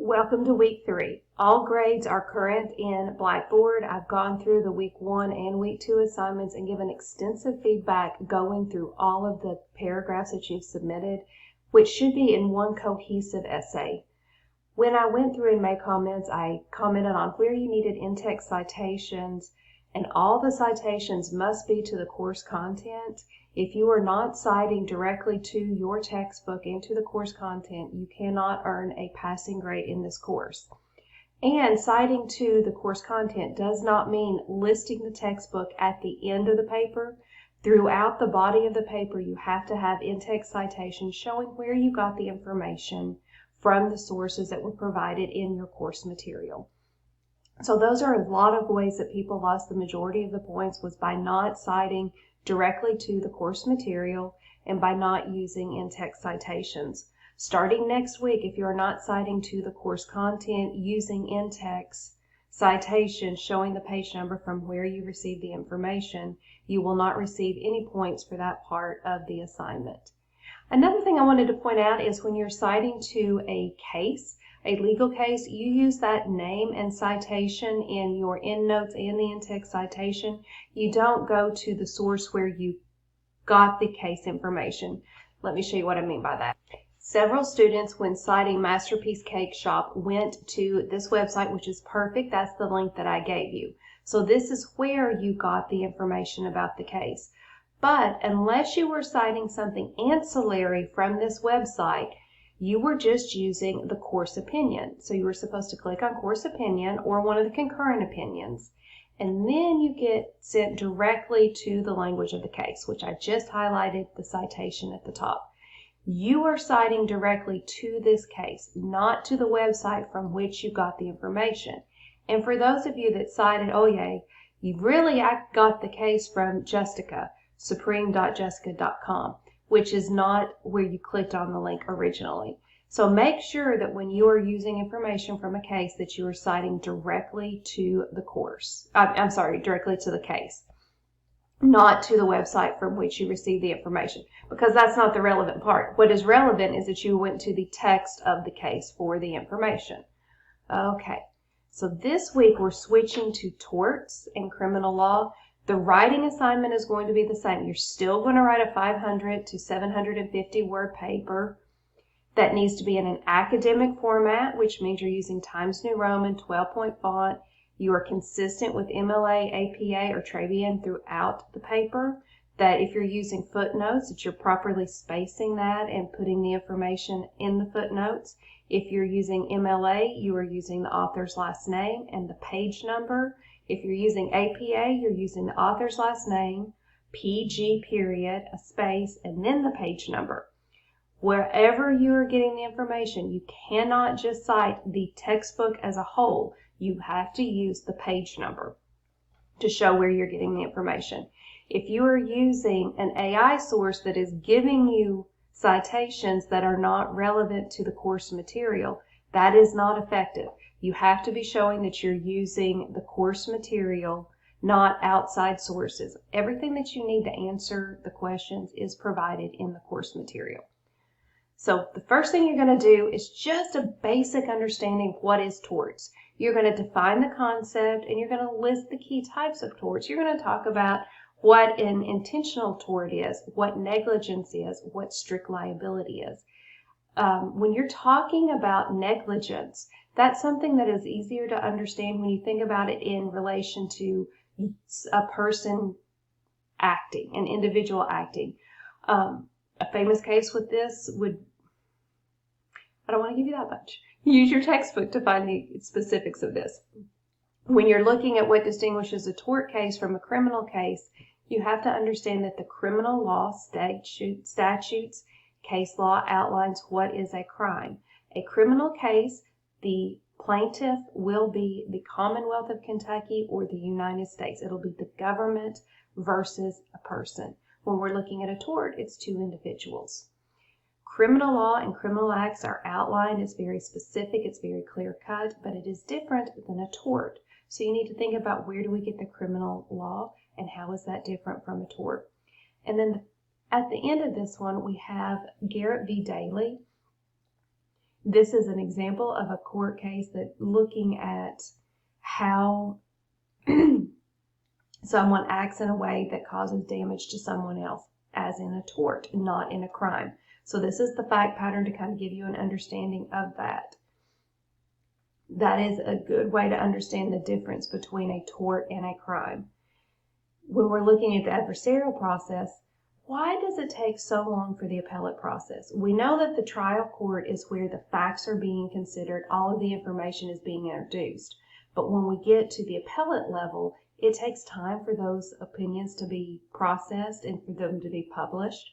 Welcome to week 3. All grades are current in Blackboard. I've gone through the week 1 and week 2 assignments and given extensive feedback going through all of the paragraphs that you've submitted, which should be in one cohesive essay. When I went through and made comments, I commented on where you needed in-text citations, and all the citations must be to the course content. If you are not citing directly to your textbook and to the course content, you cannot earn a passing grade in this course. And citing to the course content does not mean listing the textbook at the end of the paper. Throughout the body of the paper, you have to have in-text citations showing where you got the information from the sources that were provided in your course material. So those are a lot of ways that people lost the majority of the points, was by not citing directly to the course material and by not using in-text citations. Starting next week, if you are not citing to the course content using in-text citation showing the page number from where you received the information, you will not receive any points for that part of the assignment. Another thing I wanted to point out is when you're citing to a case, a legal case, you use that name and citation in your endnotes and the in-text citation. You don't go to the source where you got the case information. Let me show you what I mean by that. Several students, when citing Masterpiece Cake Shop, went to this website, which is perfect. That's the link that I gave you. So this is where you got the information about the case. But unless you were citing something ancillary from this website, you were just using the course opinion. So you were supposed to click on course opinion or one of the concurrent opinions, and then you get sent directly to the language of the case, which I just highlighted the citation at the top. You are citing directly to this case, not to the website from which you got the information. And for those of you that cited, oh yay, I got the case from Justica, supreme.justica.com, which is not where you clicked on the link originally. So make sure that when you are using information from a case that you are citing directly to the course. Directly to the case, not to the website from which you received the information, because that's not the relevant part. What is relevant is that you went to the text of the case for the information. Okay, so this week we're switching to torts and criminal law. The writing assignment is going to be the same. You're still going to write a 500 to 750 word paper that needs to be in an academic format, which means you're using Times New Roman, 12-point font. You are consistent with MLA, APA, or Trabian throughout the paper. That if you're using footnotes, that you're properly spacing that and putting the information in the footnotes. If you're using MLA, you are using the author's last name and the page number. If you're using APA, you're using the author's last name, PG period, a space, and then the page number. Wherever you are getting the information, you cannot just cite the textbook as a whole. You have to use the page number to show where you're getting the information. If you are using an AI source that is giving you citations that are not relevant to the course material, that is not effective. You have to be showing that you're using the course material, not outside sources. Everything that you need to answer the questions is provided in the course material. So the first thing you're going to do is just a basic understanding of what is torts. You're going to define the concept and you're going to list the key types of torts. You're going to talk about what an intentional tort is, what negligence is, what strict liability is. When you're talking about negligence, that's something that is easier to understand when you think about it in relation to a person acting, an individual acting. A famous case with this would, I don't want to give you that much. Use your textbook to find the specifics of this. When you're looking at what distinguishes a tort case from a criminal case, you have to understand that the criminal law statutes, case law outlines what is a crime. A criminal case, the plaintiff will be the Commonwealth of Kentucky or the United States. It'll be the government versus a person. When we're looking at a tort, it's two individuals. Criminal law and criminal acts are outlined. It's very specific. It's very clear-cut, but it is different than a tort. So you need to think about, where do we get the criminal law and how is that different from a tort? And then at the end of this one, we have Garrett v. Daly. This is an example of a court case that looking at how someone acts in a way that causes damage to someone else, as in a tort, not in a crime. So this is the fact pattern to kind of give you an understanding of that. That is a good way to understand the difference between a tort and a crime. When we're looking at the adversarial process, why does it take so long for the appellate process? We know that the trial court is where the facts are being considered, all of the information is being introduced. But when we get to the appellate level, it takes time for those opinions to be processed and for them to be published.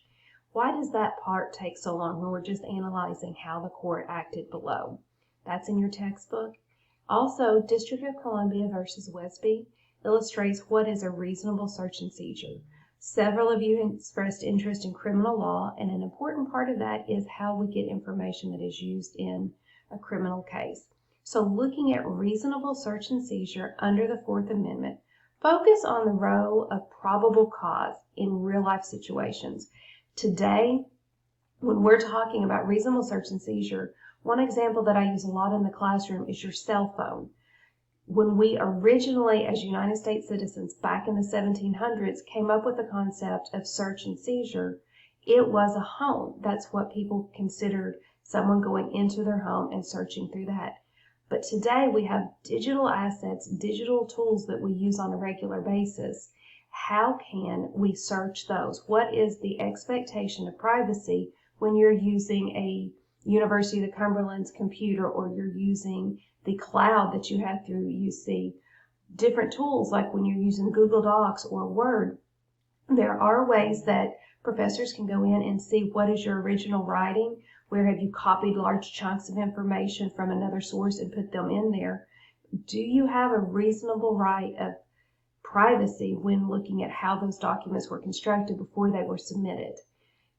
Why does that part take so long when we're just analyzing how the court acted below? That's in your textbook. Also, District of Columbia versus Westby illustrates what is a reasonable search and seizure. Several of you expressed interest in criminal law, and an important part of that is how we get information that is used in a criminal case. So looking at reasonable search and seizure under the Fourth Amendment, focus on the role of probable cause in real-life situations. Today, when we're talking about reasonable search and seizure, one example that I use a lot in the classroom is your cell phone. When we originally, as United States citizens back in the 1700s, came up with the concept of search and seizure, it was a home. That's what people considered someone going into their home and searching through that. But today we have digital assets, digital tools that we use on a regular basis. How can we search those? What is the expectation of privacy when you're using a University of the Cumberland's computer, or you're using the cloud that you have through UC? Different tools, like when you're using Google Docs or Word, there are ways that professors can go in and see what is your original writing, where have you copied large chunks of information from another source and put them in there. Do you have a reasonable right of privacy when looking at how those documents were constructed before they were submitted?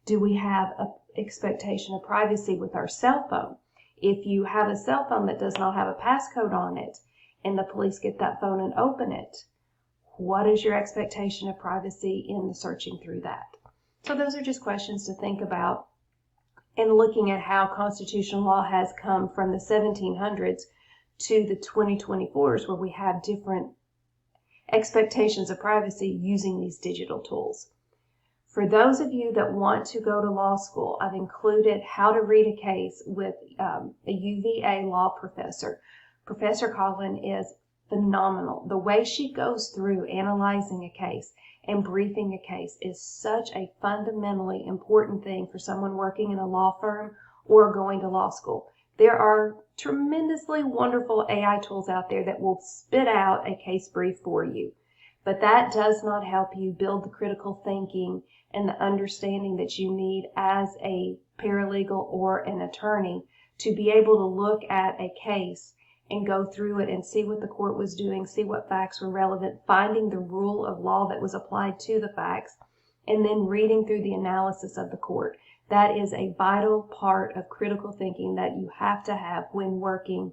Do we have an expectation of privacy with our cell phone? If you have a cell phone that does not have a passcode on it and the police get that phone and open it, what is your expectation of privacy in the searching through that? So those are just questions to think about, and looking at how constitutional law has come from the 1700s to the 2024s, where we have different expectations of privacy using these digital tools. For those of you that want to go to law school, I've included how to read a case with a UVA law professor. Professor Collin is phenomenal. The way she goes through analyzing a case and briefing a case is such a fundamentally important thing for someone working in a law firm or going to law school. There are tremendously wonderful AI tools out there that will spit out a case brief for you, but that does not help you build the critical thinking and the understanding that you need as a paralegal or an attorney to be able to look at a case and go through it and see what the court was doing, see what facts were relevant, finding the rule of law that was applied to the facts, and then reading through the analysis of the court. That is a vital part of critical thinking that you have to have when working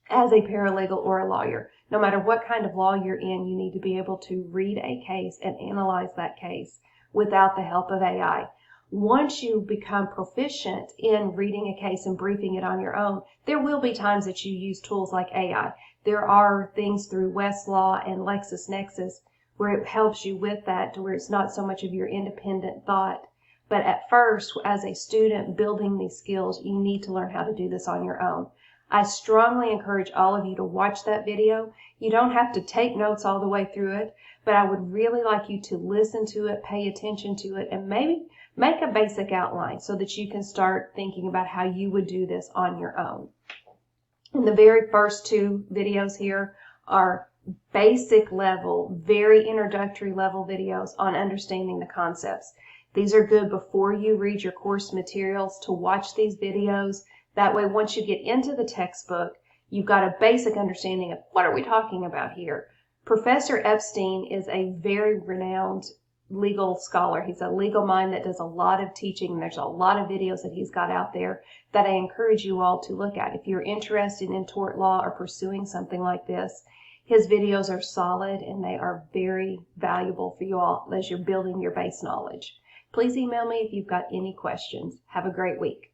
as a paralegal or a lawyer. No matter what kind of law you're in, you need to be able to read a case and analyze that case without the help of AI. Once you become proficient in reading a case and briefing it on your own, there will be times that you use tools like AI. There are things through Westlaw and LexisNexis where it helps you with that, to where it's not so much of your independent thought. But at first, as a student building these skills, you need to learn how to do this on your own. I strongly encourage all of you to watch that video. You don't have to take notes all the way through it, but I would really like you to listen to it, pay attention to it, and maybe make a basic outline so that you can start thinking about how you would do this on your own. And the very first two videos here are basic level, very introductory level videos on understanding the concepts. These are good before you read your course materials to watch these videos. That way, once you get into the textbook, you've got a basic understanding of what are we talking about here. Professor Epstein is a very renowned legal scholar. He's a legal mind that does a lot of teaching, and there's a lot of videos that he's got out there that I encourage you all to look at. If you're interested in tort law or pursuing something like this, his videos are solid and they are very valuable for you all as you're building your base knowledge. Please email me if you've got any questions. Have a great week.